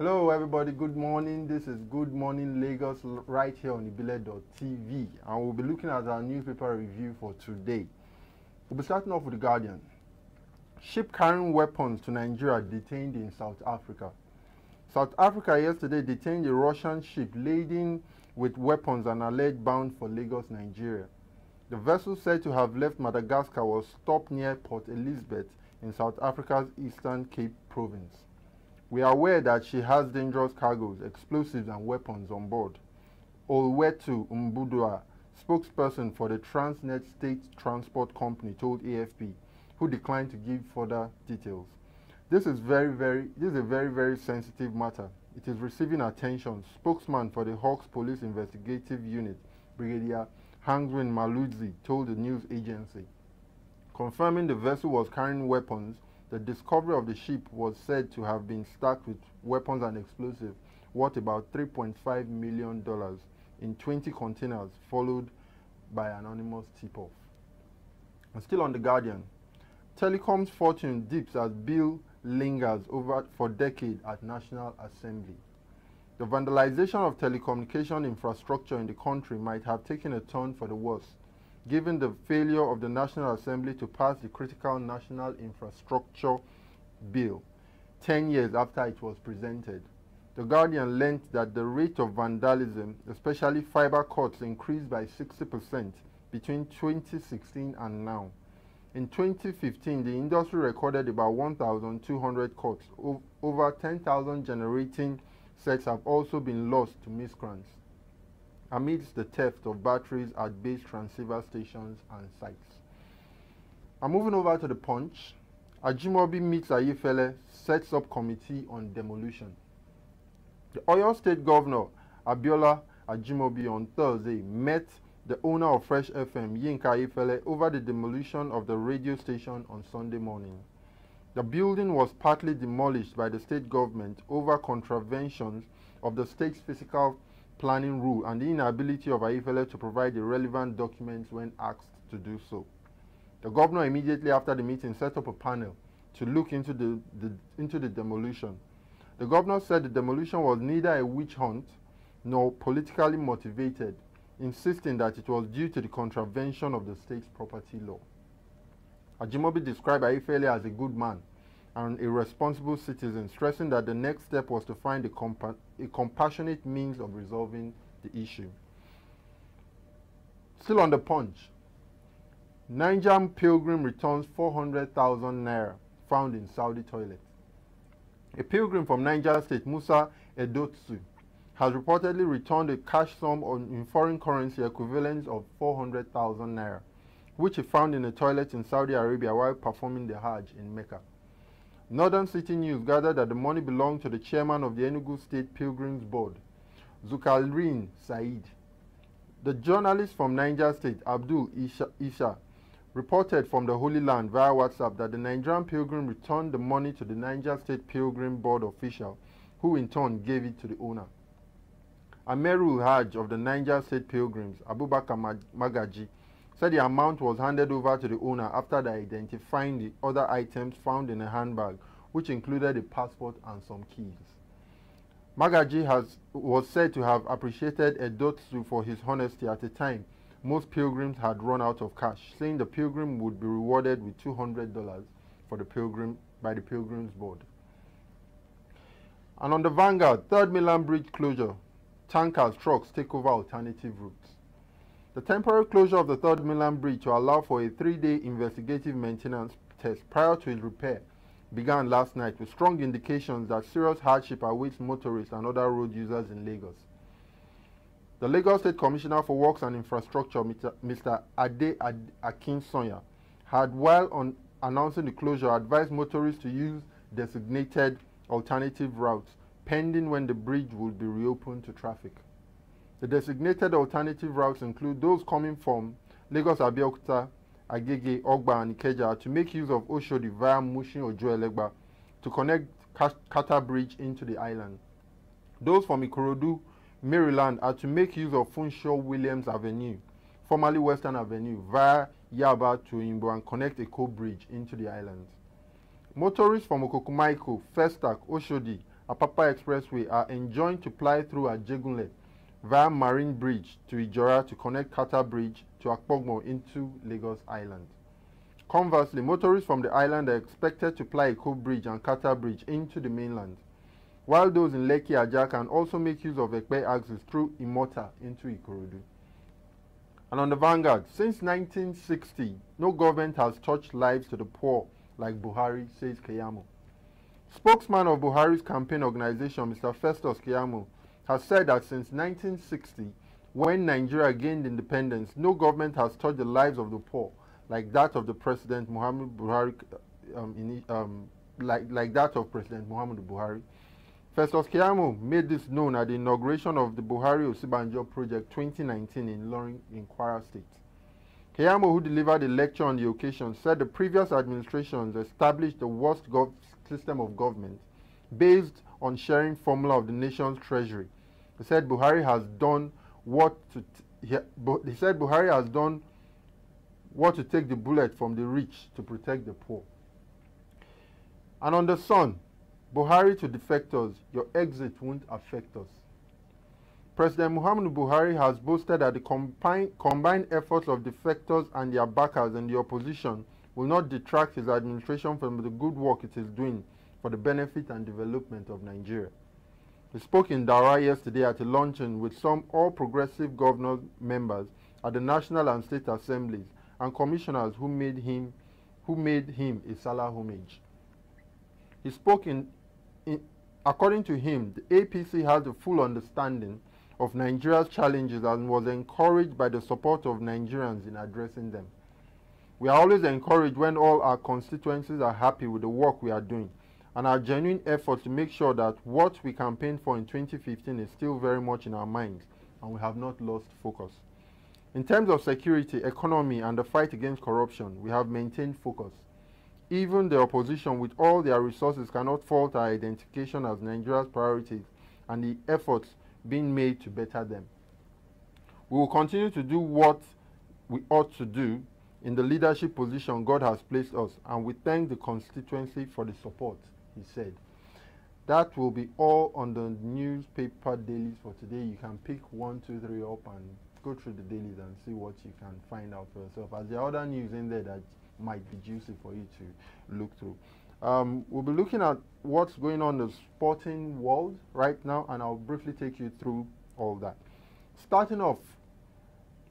Hello everybody, good morning. This is Good Morning Lagos right here on ibile.tv, and we'll be looking at our newspaper review for today. We'll be starting off with The Guardian. Ship carrying weapons to Nigeria detained in South Africa. South Africa yesterday detained a Russian ship laden with weapons and alleged bound for Lagos, Nigeria. The vessel said to have left Madagascar was stopped near Port Elizabeth in South Africa's Eastern Cape province. We are aware that she has dangerous cargoes, explosives and weapons on board. Olwetu Mbudua, spokesperson for the Transnet State Transport Company, told AFP, who declined to give further details. This is a very sensitive matter. It is receiving attention. Spokesman for the Hawks Police Investigative Unit, Brigadier Hangwin Maludzi, told the news agency. Confirming the vessel was carrying weapons, the discovery of the ship was said to have been stacked with weapons and explosives worth about $3.5 million in 20 containers, followed by anonymous tip-off. And still on The Guardian, Telecom's fortune dips as bill lingers over for decades at National Assembly. The vandalization of telecommunication infrastructure in the country might have taken a turn for the worse, given the failure of the National Assembly to pass the Critical National Infrastructure Bill 10 years after it was presented. The Guardian learned that the rate of vandalism, especially fiber cuts, increased by 60% between 2016 and now. In 2015, the industry recorded about 1,200 cuts. Over 10,000 generating sets have also been lost to miscreants amidst the theft of batteries at base transceiver stations and sites. I'm moving over to The Punch. Ajimobi meets Ayefele, sets up committee on demolition. The Oyo State Governor, Abiola Ajimobi, on Thursday met the owner of Fresh FM, Yinka Ayefele, over the demolition of the radio station on Sunday morning. The building was partly demolished by the state government over contraventions of the state's physical planning rule and the inability of Ayefele to provide the relevant documents when asked to do so. The governor immediately after the meeting set up a panel to look into the demolition. The governor said the demolition was neither a witch hunt nor politically motivated, insisting that it was due to the contravention of the state's property law. Ajimobi described Ayefele as a good man and a responsible citizen, stressing that the next step was to find a compassionate means of resolving the issue. Still on The Punch, Niger pilgrim returns 400,000 naira found in Saudi toilet. A pilgrim from Niger State, Musa Edotsu, has reportedly returned a cash sum in foreign currency equivalent of 400,000 naira, which he found in a toilet in Saudi Arabia while performing the Hajj in Mecca. Northern City News gathered that the money belonged to the chairman of the Enugu State Pilgrims Board, Zulkarnain Said. The journalist from Niger State, Abdul Isha, reported from the Holy Land via WhatsApp that the Nigerian pilgrim returned the money to the Niger State Pilgrim Board official, who in turn gave it to the owner. Amerul Hajj of the Niger State Pilgrims, Abubakar Magaji, said the amount was handed over to the owner after identifying the other items found in a handbag, which included a passport and some keys. Magaji was said to have appreciated Edotsu for his honesty at a time most pilgrims had run out of cash, saying the pilgrim would be rewarded with $200 by the Pilgrims Board. And on the Vanguard, Third Mainland Bridge closure, tankers, trucks take over alternative routes. The temporary closure of the Third Mainland Bridge to allow for a 3-day investigative maintenance test prior to its repair began last night, with strong indications that serious hardship awaits motorists and other road users in Lagos. The Lagos State Commissioner for Works and Infrastructure, Mr. Ade Akinsonya, had, while announcing the closure, advised motorists to use designated alternative routes, pending when the bridge will be reopened to traffic. The designated alternative routes include those coming from Lagos, Abeokuta, Agege, Ogba, and Ikeja to make use of Oshodi via Mushin Ojo-Elegba to connect Kata Bridge into the island. Those from Ikorodu, Maryland, are to make use of Funshaw Williams Avenue, formerly Western Avenue, via Yaba to Imbo and connect Eko Bridge into the islands. Motorists from Okokumaiko, Festac, Oshodi, Apapa Expressway are enjoined to ply through Ajegunle via Marine Bridge to Ijora to connect Kata Bridge to Akpogmo into Lagos Island. Conversely, motorists from the island are expected to ply Eko Bridge and Kata Bridge into the mainland, while those in Lekki Ajah can also make use of Ekpe axis through Imota into Ikorodu. And on the Vanguard, since 1960, no government has touched lives to the poor like Buhari, says Keyamo. Spokesman of Buhari's campaign organization, Mr. Festus Keyamo, has said that since 1960, when Nigeria gained independence, no government has touched the lives of the poor like that of the President Muhammadu Buhari, like that of President Muhammadu Buhari. Festus Keyamo made this known at the inauguration of the Buhari Osibanjo Project 2019 in Ilorin in Kwara State. Keyamo, who delivered a lecture on the occasion, said the previous administrations established the worst system of government based on sharing formula of the nation's treasury. He said Buhari has done what to take the bullet from the rich to protect the poor. And on the Sun, Buhari to defectors, your exit won't affect us. President Muhammadu Buhari has boasted that the combined efforts of defectors and their backers in the opposition will not detract his administration from the good work it is doing for the benefit and development of Nigeria. He spoke in Daura yesterday at a luncheon with some all-progressive governor members at the National and State Assemblies and commissioners who made him a Salah homage. He spoke according to him, the APC has a full understanding of Nigeria's challenges and was encouraged by the support of Nigerians in addressing them. We are always encouraged when all our constituencies are happy with the work we are doing, and our genuine effort to make sure that what we campaigned for in 2015 is still very much in our minds, and we have not lost focus. In terms of security, economy, and the fight against corruption, we have maintained focus. Even the opposition, with all their resources, cannot fault our identification as Nigeria's priorities and the efforts being made to better them. We will continue to do what we ought to do in the leadership position God has placed us, and we thank the constituency for the support, he said. That will be all on the newspaper dailies for today. You can pick 1, 2, 3 up and go through the dailies and see what you can find out for yourself, as there are other news in there that might be juicy for you to look through. We'll be looking at what's going on in the sporting world right now, and I'll briefly take you through all that. Starting off,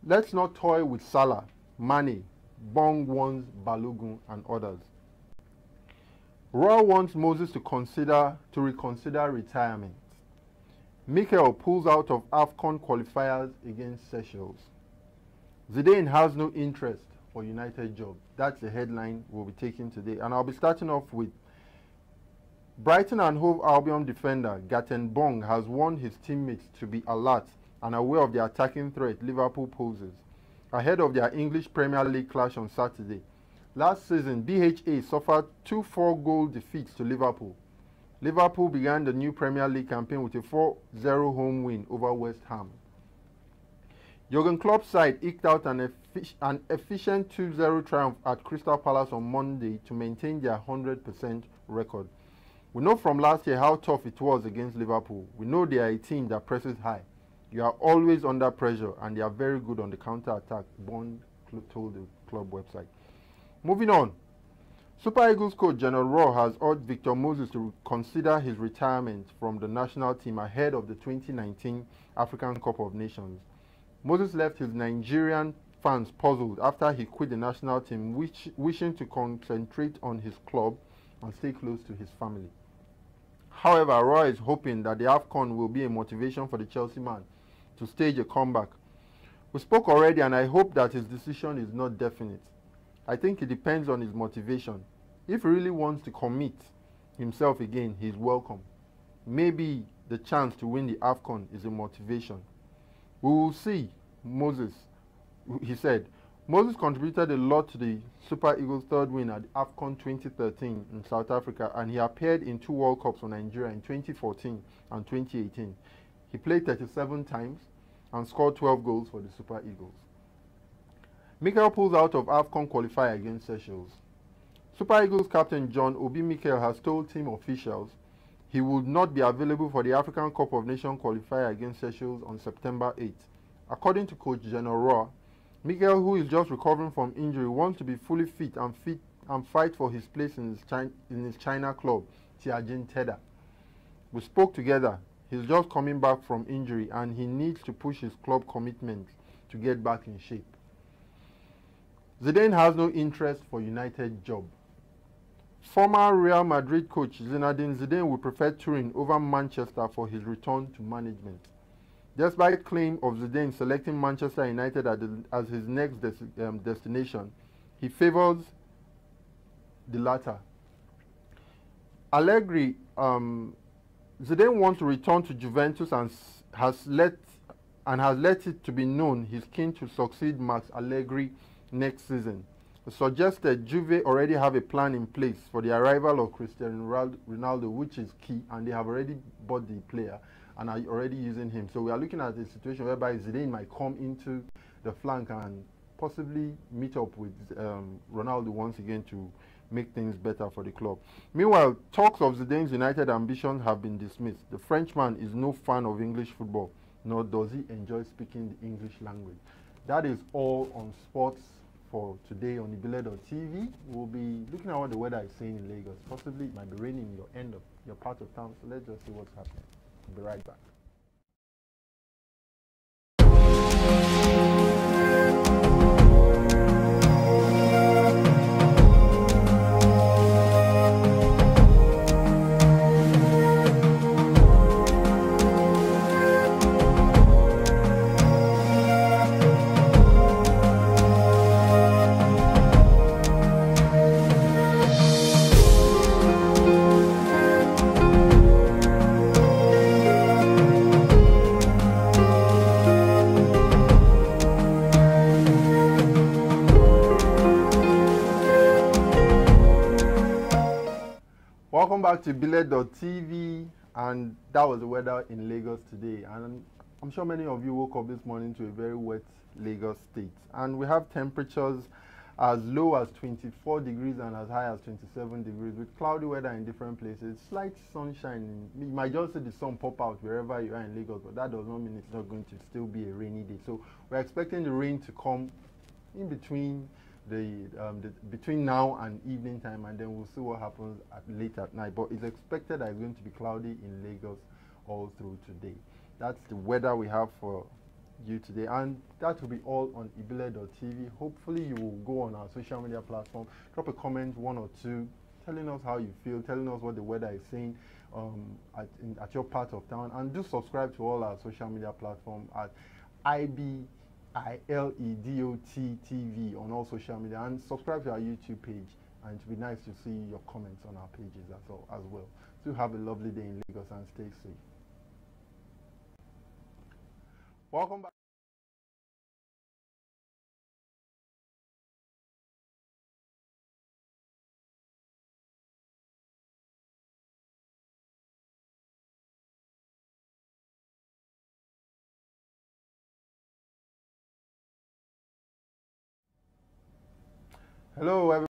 let's not toy with Salah, Mane, Bong warns Balogun and others. Royal wants Moses to reconsider retirement. Mikel pulls out of AFCON qualifiers against Seychelles. Zidane has no interest for United job. That's the headline we'll be taking today. And I'll be starting off with Brighton and Hove Albion defender Gatton Bong has warned his teammates to be alert and aware of the attacking threat Liverpool poses ahead of their English Premier League clash on Saturday. Last season, BHA suffered 2 4-goal defeats to Liverpool. Liverpool began the new Premier League campaign with a 4-0 home win over West Ham. Jurgen Klopp's side eked out an efficient 2-0 triumph at Crystal Palace on Monday to maintain their 100% record. We know from last year how tough it was against Liverpool. We know they are a team that presses high. You are always under pressure, and they are very good on the counter-attack, Bond told the club website. Moving on, Super Eagles coach General Roy has urged Victor Moses to consider his retirement from the national team ahead of the 2019 African Cup of Nations. Moses left his Nigerian fans puzzled after he quit the national team, wishing to concentrate on his club and stay close to his family. However, Roy is hoping that the AFCON will be a motivation for the Chelsea man to stage a comeback. We spoke already, and I hope that his decision is not definite. I think it depends on his motivation. If he really wants to commit himself again, he is welcome. Maybe the chance to win the AFCON is a motivation. We will see, Moses, he said. Moses contributed a lot to the Super Eagles' third win at AFCON 2013 in South Africa, and he appeared in 2 World Cups for Nigeria in 2014 and 2018. He played 37 times and scored 12 goals for the Super Eagles. Mikel pulls out of AFCON qualifier against Seychelles. Super Eagles captain John Obi Mikel has told team officials He would not be available for the African Cup of Nations qualifier against Seychelles on September 8th. According to coach Geno Rohr, Mikel, who is just recovering from injury, wants to be fully fit and fight for his place in his China club, Tianjin Teda. We spoke together. He's just coming back from injury and he needs to push his club commitment to get back in shape. Zidane has no interest for United job. Former Real Madrid coach Zinedine Zidane would prefer Turin over Manchester for his return to management. Despite claim of Zidane selecting Manchester United as his next destination, he favors the latter. Allegri, Zidane wants to return to Juventus and has let it to be known he's keen to succeed Max Allegri next season. It suggested Juve already have a plan in place for the arrival of Cristiano Ronaldo, which is key, and they have already bought the player and are already using him. So we are looking at a situation whereby Zidane might come into the flank and possibly meet up with Ronaldo once again to make things better for the club. Meanwhile, talks of Zidane's United ambitions have been dismissed. The Frenchman is no fan of English football, nor does he enjoy speaking the English language. That is all on sports for today on Ibile.tv. We'll be looking at what the weather is saying in Lagos. Possibly it might be raining in your part of town, so let's just see what's happening. We'll be right back. Welcome back to Ibile.tv, and that was the weather in Lagos today. And I'm sure many of you woke up this morning to a very wet Lagos state. And we have temperatures as low as 24 degrees and as high as 27 degrees with cloudy weather in different places. Slight sunshine. You might just see the sun pop out wherever you are in Lagos, but that does not mean it's not going to still be a rainy day. So we're expecting the rain to come in between between now and evening time, and then we'll see what happens late at night. But it's expected that it's going to be cloudy in Lagos all through today. That's the weather we have for you today, and that will be all on Ibile.tv. Hopefully you will go on our social media platform, drop a comment, one or two, telling us how you feel, telling us what the weather is saying at your part of town, and do subscribe to all our social media platforms at IBILEDOT TV on all social media, and subscribe to our YouTube page, and it would be nice to see your comments on our pages as well. So have a lovely day in Lagos and stay safe. Welcome back. Hello, everyone.